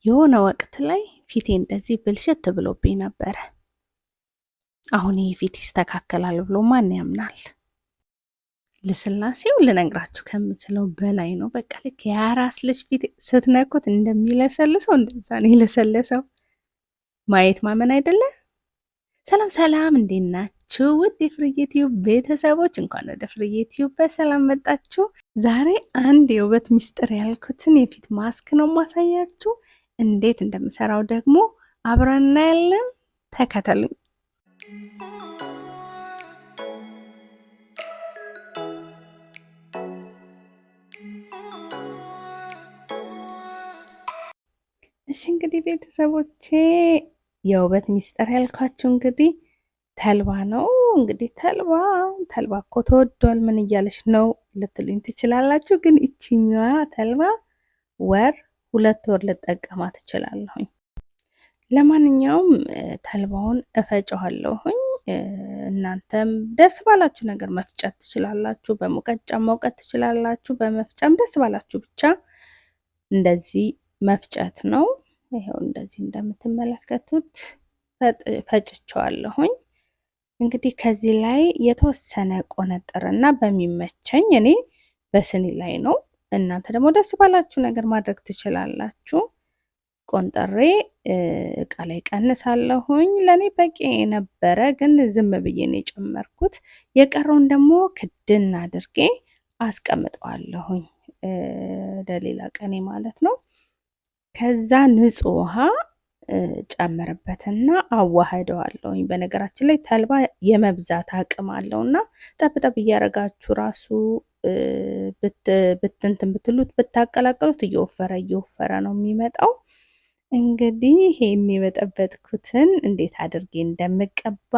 የሆነ ወቅት ላይ ፊቴ እንደዚህ ብልሽት ብሎብኝ ነበረ። አሁን ይሄ ፊት ይስተካከላል ብሎ ማን ያምናል? ልስላሴው ልነግራችሁ ከምችለው በላይ ነው። በቃ ልክ የአራስ ልጅ ፊት ስትነኩት እንደሚለሰልሰው እንደዛ ነው የለሰለሰው። ማየት ማመን አይደለ? ሰላም ሰላም፣ እንዴት ናችሁ ውድ የፍርዬ ቲዩብ ቤተሰቦች? እንኳን ወደ ፍርዬ ቲዩብ በሰላም መጣችሁ። ዛሬ አንድ የውበት ሚስጥር ያልኩትን የፊት ማስክ ነው ማሳያችሁ። እንዴት እንደምሰራው ደግሞ አብረን እናያለን። ተከተሉኝ። እሺ እንግዲህ ቤተሰቦቼ የውበት ሚስጥር ያልኳችሁ እንግዲህ ተልባ ነው። እንግዲህ ተልባ እኮ ተወዷል፣ ምን እያለች ነው ልትሉኝ ትችላላችሁ። ግን እቺኛዋ ተልባ ወር 2 ወር ልጠቀማ ትችላለሁኝ። ለማንኛውም ተልባውን እፈጨዋለሁኝ። እናንተም ደስ ባላችሁ ነገር መፍጨት ትችላላችሁ። በሙቀጫ መውቀት ትችላላችሁ። በመፍጫም ደስ ባላችሁ ብቻ እንደዚህ መፍጨት ነው። ይሄው እንደዚህ እንደምትመለከቱት ፈጭቸዋለሁኝ። እንግዲህ ከዚህ ላይ የተወሰነ ቆነጥርና በሚመቸኝ እኔ በስኒ ላይ ነው። እናንተ ደግሞ ደስ ባላችሁ ነገር ማድረግ ትችላላችሁ። ቆንጠሬ እቃ ላይ ቀንሳለሁኝ። ለኔ በቂ ነበረ፣ ግን ዝም ብዬ ነው የጨመርኩት። የቀረውን ደግሞ ክድን አድርጌ አስቀምጠዋለሁኝ ለሌላ ቀኔ ማለት ነው። ከዛ ንጹህ ውሃ ጨምርበትና አዋህደዋለሁኝ። በነገራችን ላይ ተልባ የመብዛት አቅም አለውና ጠብጠብ እያረጋችሁ ራሱ ብትንትን ብትሉት ብታቀላቅሉት እየወፈረ ነው የሚመጣው። እንግዲህ ይሄን የበጠበጥኩትን እንዴት አድርጌ እንደምቀባ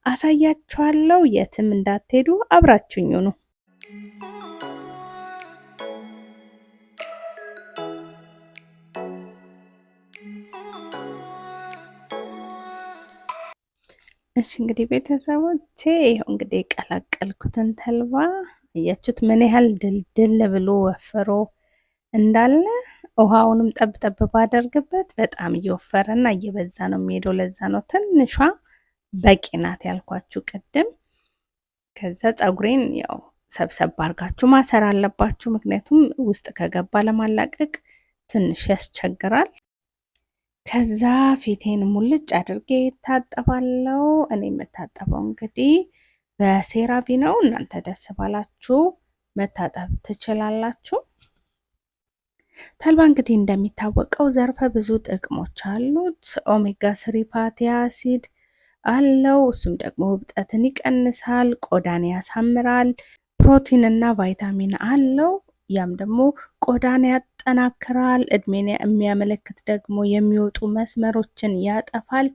አሳያችኋለሁ። የትም እንዳትሄዱ አብራችሁኝ ነው። እሺ እንግዲህ ቤተሰቦቼ ይሄው እንግዲህ የቀላቀልኩትን ተልባ እያችሁት ምን ያህል ድልድል ብሎ ወፍሮ እንዳለ። ውሃውንም ጠብጠብ ባደርግበት በጣም እየወፈረና እየበዛ ነው የሚሄደው። ለዛ ነው ትንሿ በቂ ናት ያልኳችሁ ቅድም። ከዛ ፀጉሬን ያው ሰብሰብ አድርጋችሁ ማሰር አለባችሁ፣ ምክንያቱም ውስጥ ከገባ ለማላቀቅ ትንሽ ያስቸግራል። ከዛ ፊቴን ሙልጭ አድርጌ ታጠባለው። እኔ የምታጠበው እንግዲህ በሴራቪ ነው። እናንተ ደስ ባላችሁ መታጠብ ትችላላችሁ። ተልባ እንግዲህ እንደሚታወቀው ዘርፈ ብዙ ጥቅሞች አሉት። ኦሜጋ 3 ፋቲ አሲድ አለው። እሱም ደግሞ እብጠትን ይቀንሳል፣ ቆዳን ያሳምራል። ፕሮቲን እና ቫይታሚን አለው። ያም ደግሞ ቆዳን ያጠናክራል። እድሜን የሚያመለክት ደግሞ የሚወጡ መስመሮችን ያጠፋል።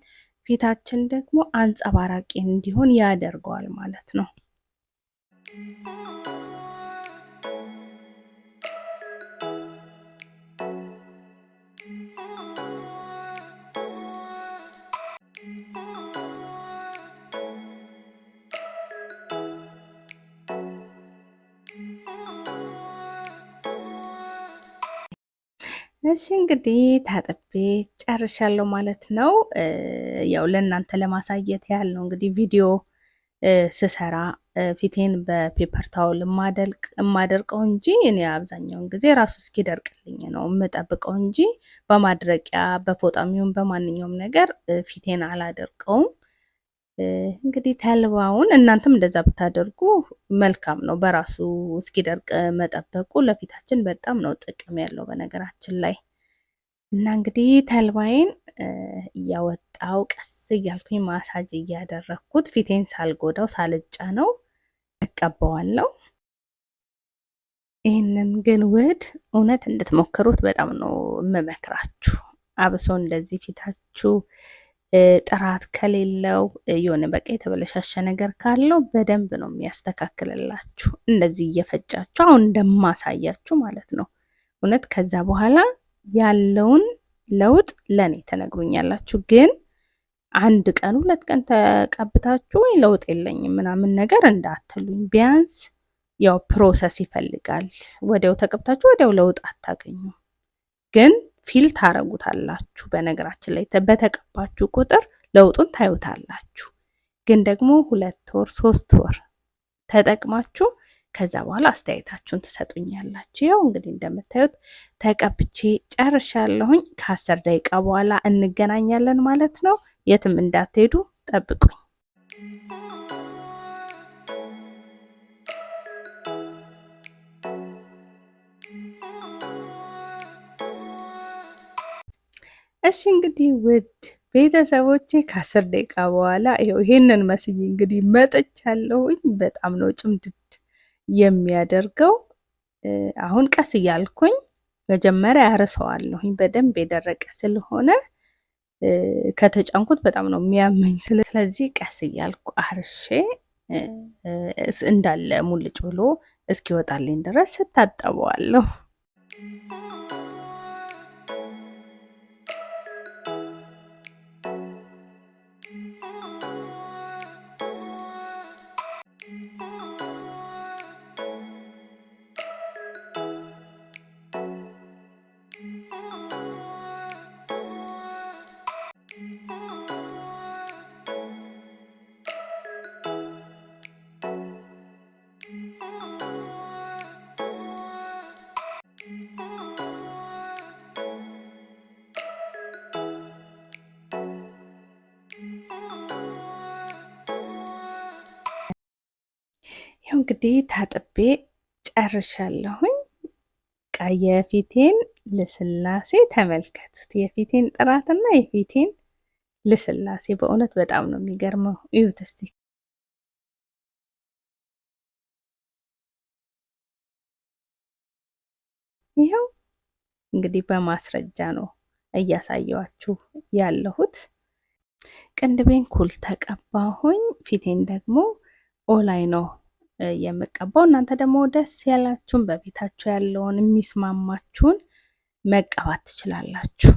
ፊታችን ደግሞ አንጸባራቂ እንዲሆን ያደርገዋል ማለት ነው። እሺ እንግዲህ ታጥቤ ጨርሻለሁ ማለት ነው። ያው ለእናንተ ለማሳየት ያህል ነው እንግዲህ ቪዲዮ ስሰራ ፊቴን በፔፐር ታውል የማደርቀው እንጂ እኔ አብዛኛውን ጊዜ ራሱ እስኪደርቅልኝ ነው የምጠብቀው እንጂ በማድረቂያ በፎጣም ይሁን በማንኛውም ነገር ፊቴን አላደርቀውም። እንግዲህ ተልባውን እናንተም እንደዛ ብታደርጉ መልካም ነው። በራሱ እስኪደርቅ መጠበቁ ለፊታችን በጣም ነው ጥቅም ያለው በነገራችን ላይ። እና እንግዲህ ተልባዬን እያወጣው ቀስ እያልኩኝ ማሳጅ እያደረኩት ፊቴን ሳልጎዳው ሳልጫ ነው እቀባዋለሁ። ይህንን ግን ውህድ እውነት እንድትሞክሩት በጣም ነው የምመክራችሁ። አብሶ እንደዚህ ፊታችሁ ጥራት ከሌለው የሆነ በቃ የተበለሻሸ ነገር ካለው በደንብ ነው የሚያስተካክልላችሁ። እንደዚህ እየፈጫችሁ አሁን እንደማሳያችሁ ማለት ነው። እውነት ከዛ በኋላ ያለውን ለውጥ ለኔ ተነግሩኛላችሁ። ግን 1 ቀን 2 ቀን ተቀብታችሁ ወይ ለውጥ የለኝም ምናምን ነገር እንዳትሉኝ። ቢያንስ ያው ፕሮሰስ ይፈልጋል። ወዲያው ተቀብታችሁ ወዲያው ለውጥ አታገኙም። ግን ፊል ታረጉታላችሁ። በነገራችን ላይ በተቀባችሁ ቁጥር ለውጡን ታዩታላችሁ። ግን ደግሞ 2 ወር 3 ወር ተጠቅማችሁ ከዛ በኋላ አስተያየታችሁን ትሰጡኛላችሁ። ያው እንግዲህ እንደምታዩት ተቀብቼ ጨርሻለሁኝ። ከ10 ደቂቃ በኋላ እንገናኛለን ማለት ነው። የትም እንዳትሄዱ ጠብቁኝ። እሺ እንግዲህ ውድ ቤተሰቦቼ ከ10 ደቂቃ በኋላ ይሄንን መስዬ እንግዲህ መጥቻለሁኝ። በጣም ነው ጭምድድ የሚያደርገው። አሁን ቀስ እያልኩኝ መጀመሪያ አርሰዋለሁኝ። በደንብ የደረቀ ስለሆነ ከተጫንኩት በጣም ነው የሚያመኝ። ስለዚህ ቀስ እያልኩ አርሼ እንዳለ ሙልጭ ብሎ እስኪወጣልኝ ድረስ እታጠበዋለሁ። ይኸው እንግዲህ ታጥቤ ጨርሻለሁኝ። የፊቴን ልስላሴ ተመልከቱት። የፊቴን ጥራትና የፊቴን ልስላሴ በእውነት በጣም ነው የሚገርመው። እዩት እስቲ። ይኸው እንግዲህ በማስረጃ ነው እያሳየዋችሁ ያለሁት። ቅንድቤን ኩል ተቀባሁኝ። ፊቴን ደግሞ ኦላይ ነው የምቀባው። እናንተ ደግሞ ደስ ያላችሁን በቤታችሁ ያለውን የሚስማማችሁን መቀባት ትችላላችሁ።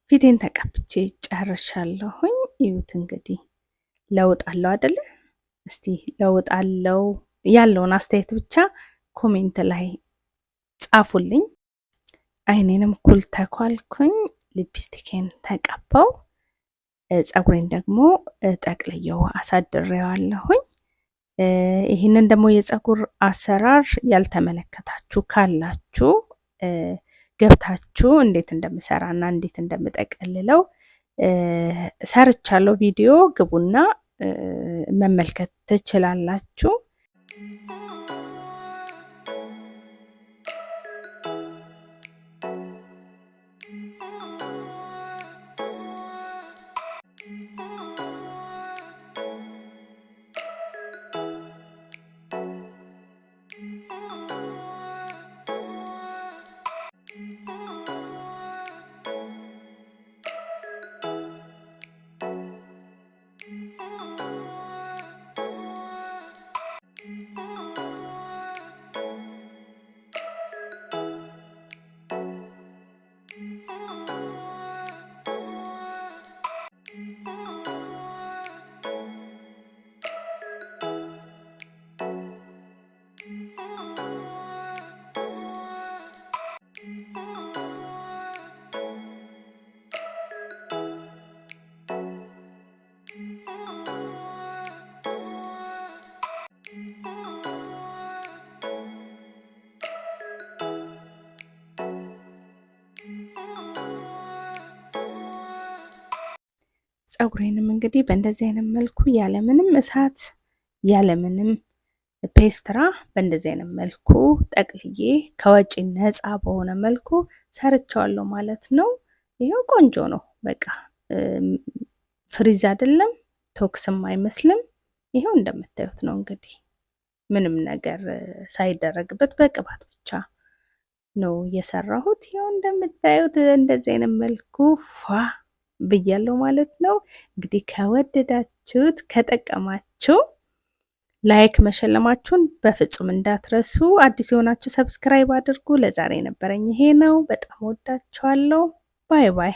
ፊቴን ተቀብቼ ጨርሻለሁኝ። እዩት እንግዲህ ለውጥ አለው አይደለ? እስቲ ለውጥ አለው ያለውን አስተያየት ብቻ ኮሜንት ላይ ጻፉልኝ። አይኔንም ኩል ተኳልኩኝ፣ ሊፕስቲኬን ተቀባው፣ ፀጉሬን ደግሞ ጠቅልየው አሳድሬዋለሁኝ። ይህንን ደግሞ የፀጉር አሰራር ያልተመለከታችሁ ካላችሁ ገብታችሁ እንዴት እንደምሰራና እንዴት እንደምጠቀልለው ሰርቻለሁ። ቪዲዮ ግቡና መመልከት ትችላላችሁ። ፀጉሬንም እንግዲህ በእንደዚህ አይነት መልኩ ያለምንም እሳት ያለምንም ፔስትራ በእንደዚህ አይነት መልኩ ጠቅልዬ ከወጪ ነፃ በሆነ መልኩ ሰርቸዋለሁ ማለት ነው። ይሄው ቆንጆ ነው። በቃ ፍሪዝ አይደለም፣ ቶክስም አይመስልም። ይሄው እንደምታዩት ነው እንግዲህ ምንም ነገር ሳይደረግበት በቅባት ብቻ ነው የሰራሁት። ይሄው እንደምታዩት እንደዚህ አይነት መልኩ ፏ ብያለሁ ማለት ነው። እንግዲህ ከወደዳችሁት ከጠቀማችሁ ላይክ መሸለማችሁን በፍጹም እንዳትረሱ። አዲስ የሆናችሁ ሰብስክራይብ አድርጉ። ለዛሬ የነበረኝ ይሄ ነው። በጣም ወዳችኋለሁ። ባይ ባይ።